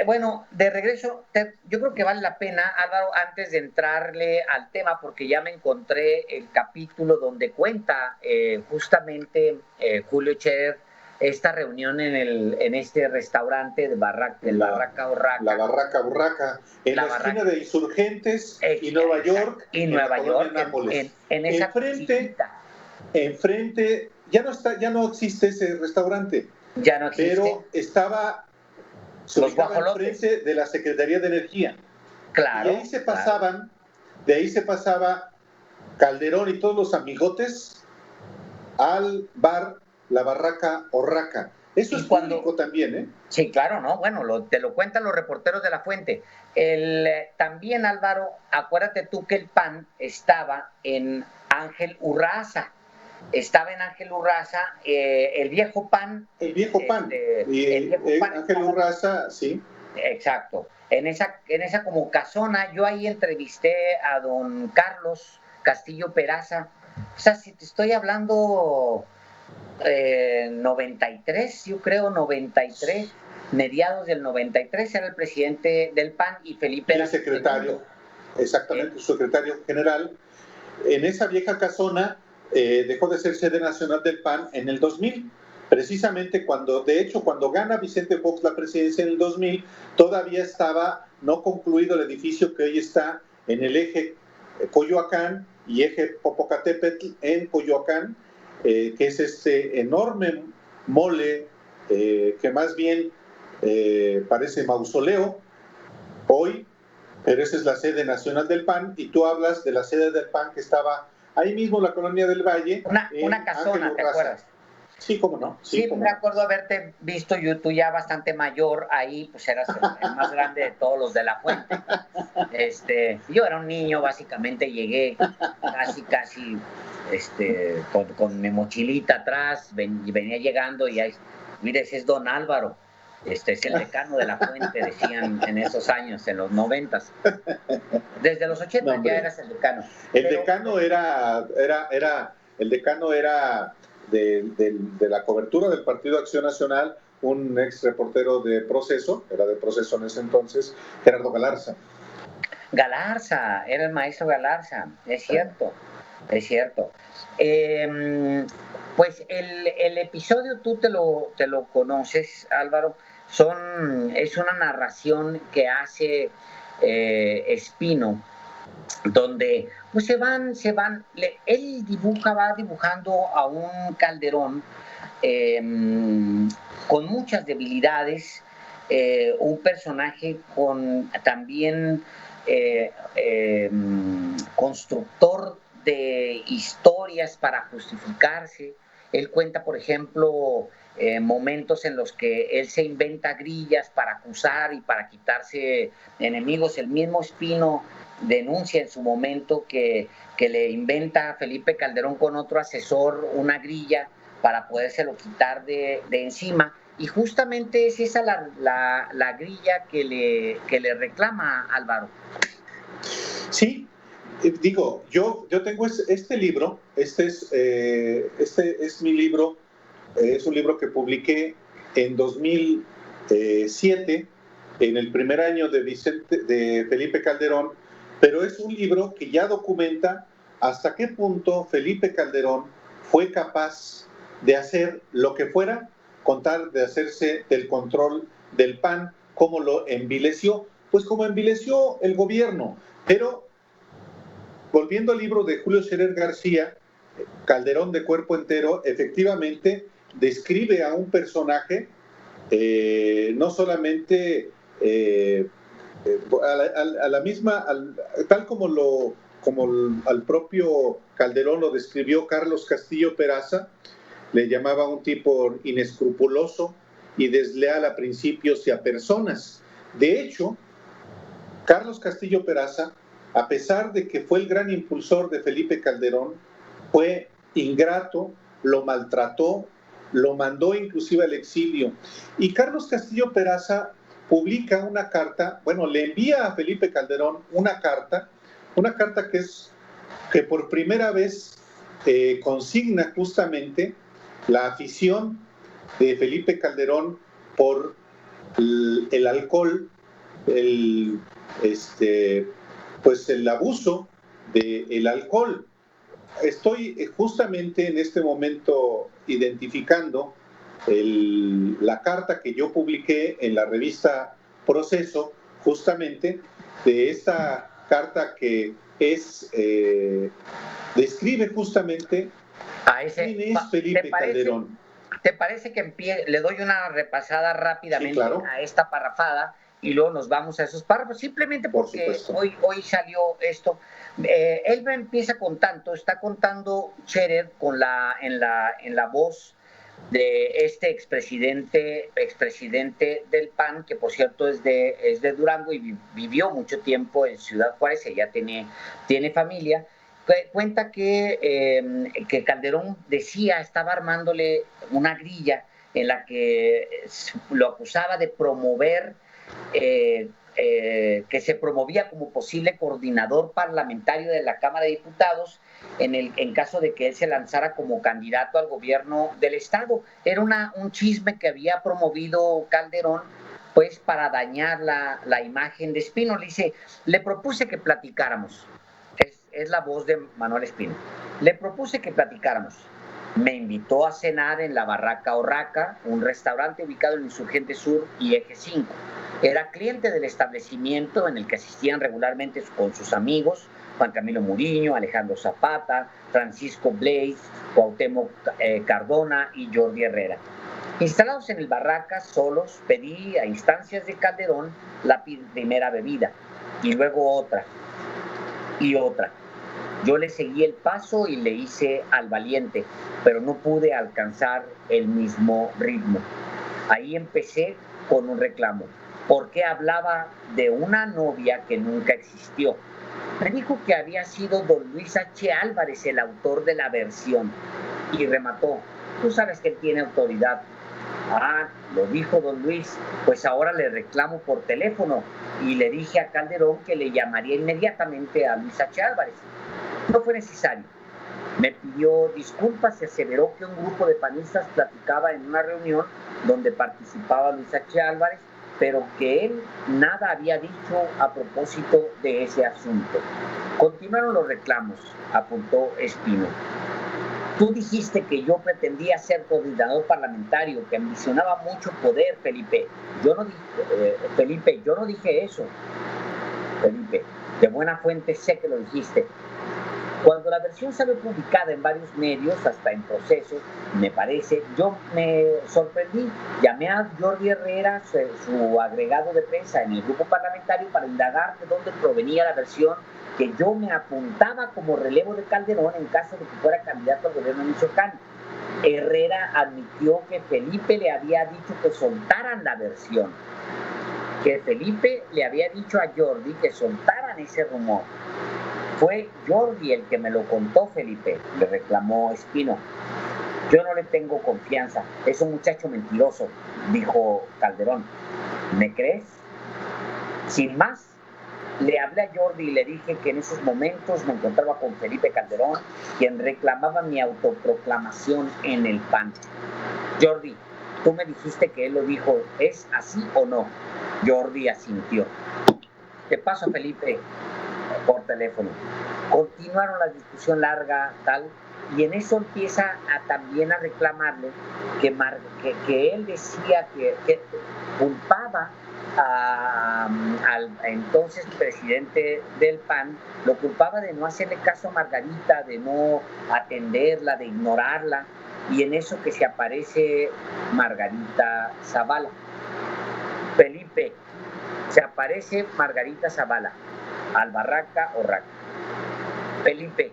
Bueno, de regreso, yo creo que vale la pena, Álvaro, antes de entrarle al tema, porque ya me encontré el capítulo donde cuenta justamente Julio Scherer esta reunión en este restaurante del Barraca Urraca. La Barraca Urraca, en la esquina de Insurgentes y Nueva York, y Nueva York, en esa enfrente, ya no existe ese restaurante. Ya no existe. Pero estaba enfrente de la Secretaría de Energía. Claro. Y de ahí se pasaba Calderón y todos los amigotes al bar La Barraca Urraca. Eso es público también, ¿eh? Sí, claro, ¿no? Bueno, te lo cuentan los reporteros de La Fuente. También, Álvaro, acuérdate tú que el PAN estaba en Ángel Urraza. El viejo PAN. El viejo PAN. Ángel Urraza, sí. Exacto. En esa como casona, yo ahí entrevisté a don Carlos Castillo Peraza. O sea, si te estoy hablando 93, yo creo 93, mediados del 93, era el presidente del PAN y Felipe era el secretario, exactamente, su secretario general. En esa vieja casona dejó de ser sede nacional del PAN en el 2000. Precisamente cuando gana Vicente Fox la presidencia en el 2000, todavía estaba no concluido el edificio que hoy está en el eje Coyoacán y eje Popocatépetl en Coyoacán, que es este enorme mole que más bien parece mausoleo hoy, pero esa es la sede nacional del PAN, y tú hablas de la sede del PAN que estaba ahí mismo en la Colonia del Valle. Una casona, ¿te acuerdas? Sí, cómo no. Sí, me acuerdo haberte visto, tú ya bastante mayor, ahí pues eras el más grande de todos los de La Fuente. Yo era un niño, básicamente llegué casi con mi mochilita atrás, venía llegando y ahí, mire, ese es don Álvaro, es el decano de La Fuente, decían en esos años, en los 90s. Desde los 80 ya eras el decano. El decano era de la cobertura del Partido Acción Nacional, un ex reportero de Proceso, era de Proceso en ese entonces, Gerardo Galarza. Era el maestro Galarza, es cierto. Pues el episodio tú te lo conoces, Álvaro, es una narración que hace Espino, donde pues él va dibujando a un Calderón con muchas debilidades, un personaje con también constructor de historias para justificarse. Él cuenta, por ejemplo, momentos en los que él se inventa grillas para acusar y para quitarse enemigos. El mismo Espino denuncia en su momento que le inventa a Felipe Calderón con otro asesor una grilla para podérselo quitar de encima, y justamente es esa la grilla que le reclama Álvaro. Sí, digo, yo tengo este libro, este es mi libro, es un libro que publiqué en 2007, en el primer año de Felipe Calderón, pero es un libro que ya documenta hasta qué punto Felipe Calderón fue capaz de hacer lo que fuera, con tal de hacerse del control del PAN, cómo lo envileció, pues como envileció el gobierno. Pero, volviendo al libro de Julio Scherer García, Calderón de cuerpo entero, efectivamente describe a un personaje, no solamente tal como al propio Calderón lo describió Carlos Castillo Peraza, le llamaba un tipo inescrupuloso y desleal a principios y a personas. De hecho, Carlos Castillo Peraza, a pesar de que fue el gran impulsor de Felipe Calderón, fue ingrato, lo maltrató, lo mandó inclusive al exilio. Y Carlos Castillo Peraza publica una carta, le envía a Felipe Calderón una carta que por primera vez consigna justamente la afición de Felipe Calderón por el alcohol el, pues el abuso del alcohol. Estoy justamente en este momento identificando la carta que yo publiqué en la revista Proceso, justamente de esta carta que describe justamente quién es Felipe Calderón. ¿Te parece que le doy una repasada rápidamente, sí, claro, a esta parrafada y luego nos vamos a esos párrafos? Simplemente porque hoy salió esto. Él me empieza está contando Scherer en la voz de este expresidente del PAN, que por cierto es de Durango y vivió mucho tiempo en Ciudad Juárez, ella tiene familia. Cuenta que Calderón estaba armándole una grilla en la que lo acusaba de promover, que se promovía como posible coordinador parlamentario de la Cámara de Diputados en caso de que él se lanzara como candidato al gobierno del Estado. Era un chisme que había promovido Calderón, pues para dañar la imagen de Espino. Le propuse que platicáramos. Es la voz de Manuel Espino. Le propuse que platicáramos. Me invitó a cenar en la Barraca Orraca, un restaurante ubicado en Insurgente Sur y Eje 5. Era cliente del establecimiento en el que asistían regularmente con sus amigos, Juan Camilo Muriño, Alejandro Zapata, Francisco Blaze, Cuauhtémoc Cardona y Jordi Herrera. Instalados en el Barraca, solos, pedí a instancias de Calderón la primera bebida, y luego otra, y otra. Yo le seguí el paso y le hice al valiente, pero no pude alcanzar el mismo ritmo. Ahí empecé con un reclamo. ¿Por qué hablaba de una novia que nunca existió? Me dijo que había sido don Luis H. Álvarez el autor de la versión y remató. Tú sabes que él tiene autoridad. Ah, lo dijo don Luis, pues ahora le reclamo por teléfono, y le dije a Calderón que le llamaría inmediatamente a Luis H. Álvarez. No fue necesario. Me pidió disculpas y aseveró que un grupo de panistas platicaba en una reunión donde participaba Luis H. Álvarez, pero que él nada había dicho a propósito de ese asunto. Continuaron los reclamos, apuntó Espino. Tú dijiste que yo pretendía ser coordinador parlamentario, que ambicionaba mucho poder, Felipe. Yo no dije eso. Felipe, de buena fuente sé que lo dijiste. Cuando la versión salió publicada en varios medios, hasta en Proceso, me parece, yo me sorprendí. Llamé a Jordi Herrera, su agregado de prensa en el grupo parlamentario, para indagar de dónde provenía la versión que yo me apuntaba como relevo de Calderón en caso de que fuera candidato al gobierno de Michoacán. Herrera admitió que Felipe le había dicho que soltaran la versión, que Felipe le había dicho a Jordi que soltaran ese rumor. Fue Jordi el que me lo contó, Felipe, le reclamó Espino. Yo no le tengo confianza, es un muchacho mentiroso, dijo Calderón. ¿Me crees? Sin más, le hablé a Jordi y le dije que en esos momentos me encontraba con Felipe Calderón, quien reclamaba mi autoproclamación en el PAN. Jordi, tú me dijiste que él lo dijo, ¿es así o no? Jordi asintió. Te paso, Felipe, por teléfono. Continuaron la discusión larga, tal, y en eso empieza también a reclamarle que él decía que culpaba al entonces presidente del PAN, lo culpaba de no hacerle caso a Margarita, de no atenderla, de ignorarla, y en eso que se aparece Margarita Zavala. Felipe, se aparece Margarita Zavala al Barraca Orraca. Felipe,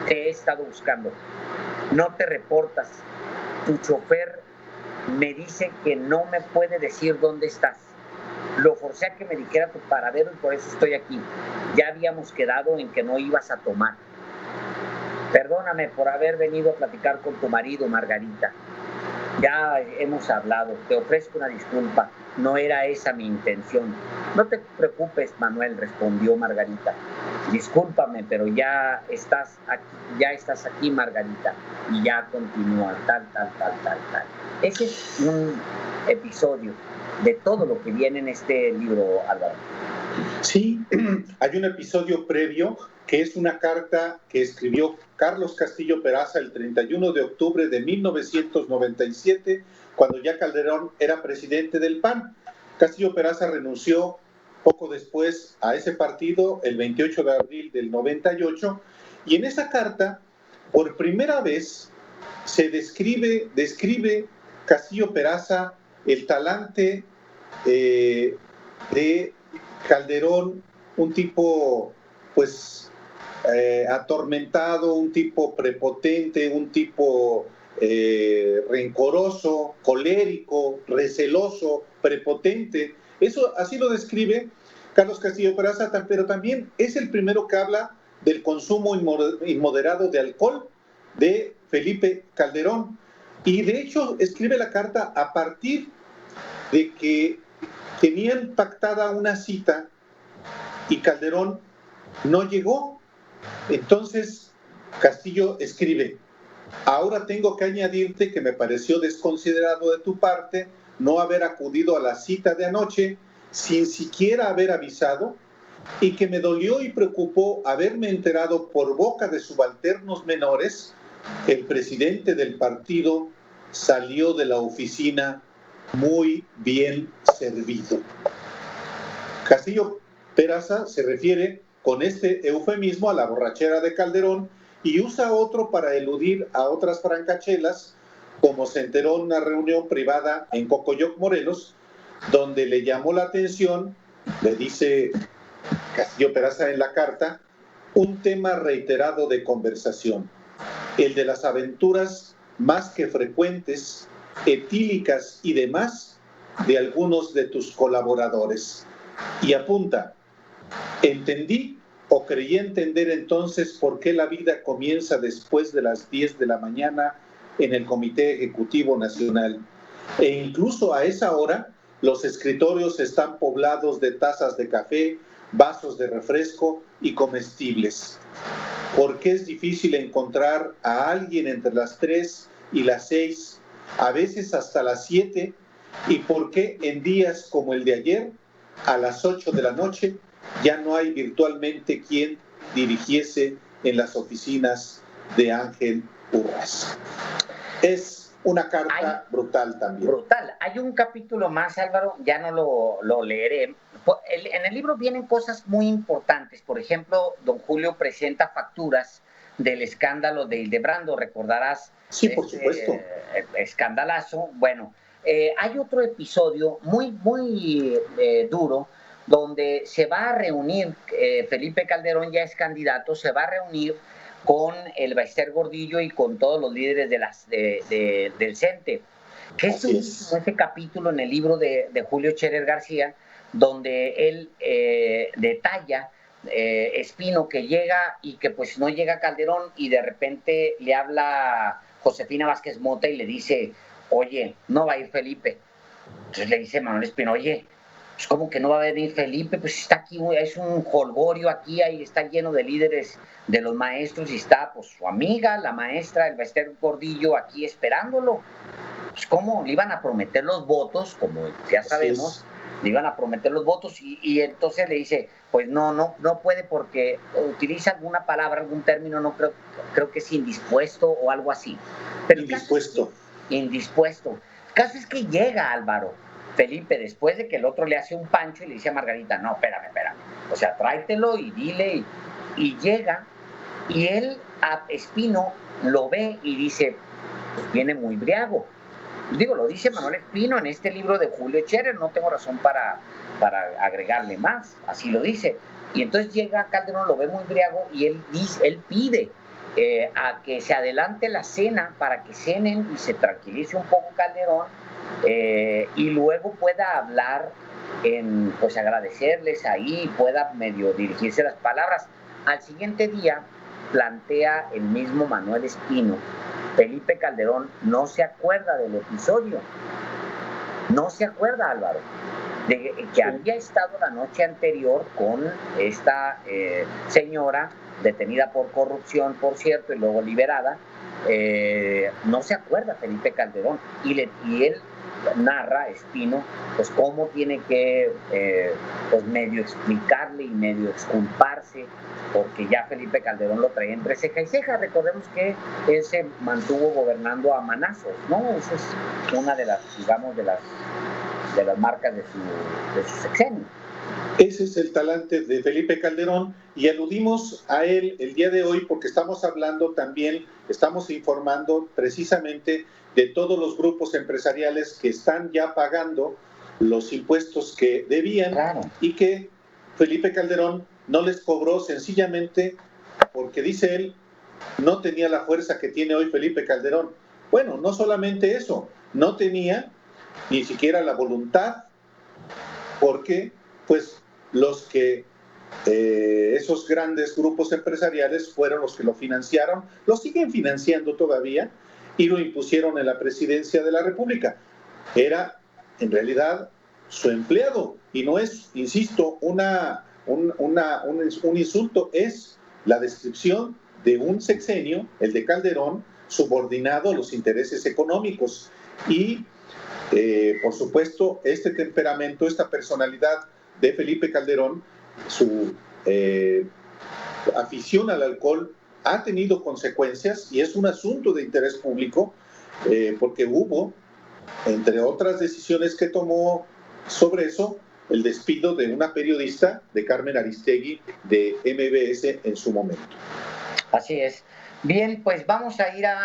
te he estado buscando. No te reportas. Tu chofer me dice que no me puede decir dónde estás. Lo forcé a que me dijera tu paradero y por eso estoy aquí. Ya habíamos quedado en que no ibas a tomar. Perdóname por haber venido a platicar con tu marido, Margarita. Ya hemos hablado. Te ofrezco una disculpa. No era esa mi intención. No te preocupes, Manuel, respondió Margarita. Discúlpame, pero ya estás aquí, Margarita. Y ya continúa, tal. Ese es un episodio. de todo lo que viene en este libro, Álvaro. Sí, hay un episodio previo que es una carta que escribió Carlos Castillo Peraza el 31 de octubre de 1997, cuando ya Calderón era presidente del PAN. Castillo Peraza renunció poco después a ese partido, el 28 de abril del 98, y en esa carta, por primera vez, se describe Castillo Peraza el talante de Calderón, un tipo pues atormentado, un tipo prepotente, un tipo rencoroso, colérico, receloso, prepotente. Eso así lo describe Carlos Castillo Peraza, pero también es el primero que habla del consumo inmoderado de alcohol de Felipe Calderón. Y de hecho escribe la carta a partir de que tenían pactada una cita y Calderón no llegó. Entonces Castillo escribe: ahora tengo que añadirte que me pareció desconsiderado de tu parte no haber acudido a la cita de anoche sin siquiera haber avisado, y que me dolió y preocupó haberme enterado por boca de subalternos menores que el presidente del partido salió de la oficina muy bien servido. Castillo Peraza se refiere con este eufemismo a la borrachera de Calderón y usa otro para eludir a otras francachelas, como se enteró en una reunión privada en Cocoyoc, Morelos, donde le llamó la atención, le dice Castillo Peraza en la carta, un tema reiterado de conversación, el de las aventuras más que frecuentes, etílicas y demás, de algunos de tus colaboradores. Y apunta: entendí o creí entender entonces por qué la vida comienza después de las 10 de la mañana en el Comité Ejecutivo Nacional. E incluso a esa hora los escritorios están poblados de tazas de café, vasos de refresco y comestibles. ¿Por qué es difícil encontrar a alguien entre las 3 y las 6, a veces hasta las 7? ¿Y por qué en días como el de ayer, a las 8 de la noche, ya no hay virtualmente quien dirigiese en las oficinas de Ángel Urras? Es una carta brutal también. Brutal. Hay un capítulo más, Álvaro, ya no lo leeré. En el libro vienen cosas muy importantes. Por ejemplo, don Julio presenta facturas del escándalo de Hildebrando, recordarás. Sí, por supuesto. Escandalazo. Bueno, hay otro episodio muy duro, donde se va a reunir, Felipe Calderón ya es candidato, se va a reunir con el Ballester Gordillo y con todos los líderes del CENTE. Que es ese capítulo en el libro de Julio Scherer García, donde él detalla Espino que llega y que pues no llega Calderón, y de repente le habla Josefina Vázquez Mota y le dice: oye, no va a ir Felipe. Entonces le dice Manuel Espino: oye, pues ¿cómo que no va a venir Felipe? Pues está aquí, es un jolgorio aquí, ahí está lleno de líderes de los maestros, y está pues su amiga, la maestra, el Ballester Gordillo, aquí esperándolo. Pues ¿cómo? Le iban a prometer los votos, como ya sabemos, le iban a prometer los votos, y entonces le dice: pues no puede, porque utiliza alguna palabra, algún término, no creo que es indispuesto o algo así. Pero indispuesto. Indispuesto. El caso es que llega Álvaro Felipe, después de que el otro le hace un pancho, y le dice a Margarita: no, espérame. O sea, tráetelo y dile. Y llega, y él a Espino lo ve y dice: pues viene muy briago. Digo, lo dice Manuel Espino en este libro de Julio Scherer, no tengo razón para agregarle más, así lo dice. Y entonces llega Calderón, lo ve muy briago, y él pide a que se adelante la cena para que cenen y se tranquilice un poco Calderón, y luego pueda hablar, pues agradecerles ahí, pueda medio dirigirse las palabras. Al siguiente día plantea el mismo Manuel Espino: Felipe Calderón no se acuerda del episodio, no se acuerda, Álvaro, de que había estado la noche anterior con esta señora, detenida por corrupción, por cierto, y luego liberada. No se acuerda Felipe Calderón, y él narra Espino, pues cómo tiene que pues medio explicarle y medio exculparse, porque ya Felipe Calderón lo traía entre ceja y ceja. Recordemos que él se mantuvo gobernando a manazos, ¿no? Esa es una de las, digamos, de las marcas de su sexenio. Ese es el talante de Felipe Calderón y aludimos a él el día de hoy porque estamos hablando también, estamos informando precisamente de todos los grupos empresariales que están ya pagando los impuestos que debían, claro, y que Felipe Calderón no les cobró sencillamente porque, dice él, no tenía la fuerza que tiene hoy Felipe Calderón. Bueno, no solamente eso, no tenía ni siquiera la voluntad, porque pues los que esos grandes grupos empresariales fueron los que lo financiaron, lo siguen financiando todavía y lo impusieron en la presidencia de la República. Era en realidad su empleado y no es, insisto, un insulto, es la descripción de un sexenio, el de Calderón, subordinado a los intereses económicos. Y por supuesto, este temperamento, esta personalidad de Felipe Calderón, su afición al alcohol ha tenido consecuencias y es un asunto de interés público, porque hubo, entre otras decisiones que tomó sobre eso, el despido de una periodista, de Carmen Aristegui, de MBS en su momento. Así es. Bien, pues vamos a ir a